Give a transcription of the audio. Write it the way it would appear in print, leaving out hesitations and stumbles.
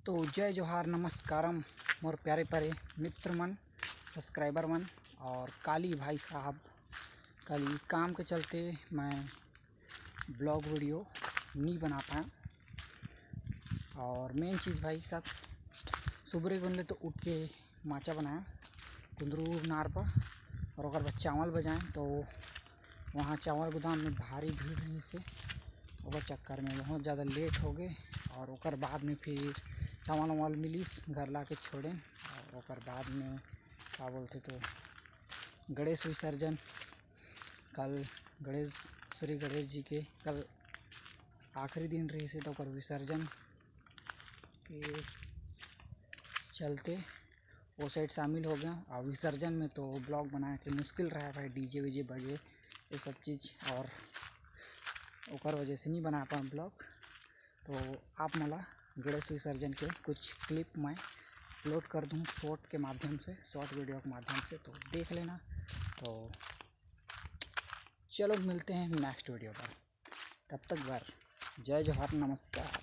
तो जय जोहार नमस्कारम मोर प्यारे प्यारे मित्र मन, सब्सक्राइबर मन और काली भाई साहब। कल काम के चलते मैं ब्लॉग वीडियो नहीं बना पाया। और मेन चीज़ भाई साहब, सुबह गुनले तो उठ के माचा बनाया कुंदरू नार पर और ओकर बाद चावल बजाएँ। तो वहाँ चावल गोदाम में भारी भीड़ रही से ओकर चक्कर में बहुत ज़्यादा लेट हो गए। और ओकर बाद में फिर चावल वावल मिलिस घर ला के छोड़े। और ओकर बाद में क्या बोलते तो गणेश विसर्जन कल श्री गणेश जी के कल आखिरी दिन रही से तो ओकर विसर्जन के चलते वो साइड शामिल हो गया। और विसर्जन में तो ब्लॉग बनाए के मुश्किल रहा भाई, डीजे वीजे बजे ये सब चीज़, और ओकर वजह से नहीं बना पाया ब्लॉग। तो आप मला गणेश विसर्जन के कुछ क्लिप मैं अपलोड कर दूँ शॉर्ट के माध्यम से, शॉर्ट वीडियो के माध्यम से, तो देख लेना। तो चलो मिलते हैं नेक्स्ट वीडियो पर, तब तक जय जोहार नमस्कार।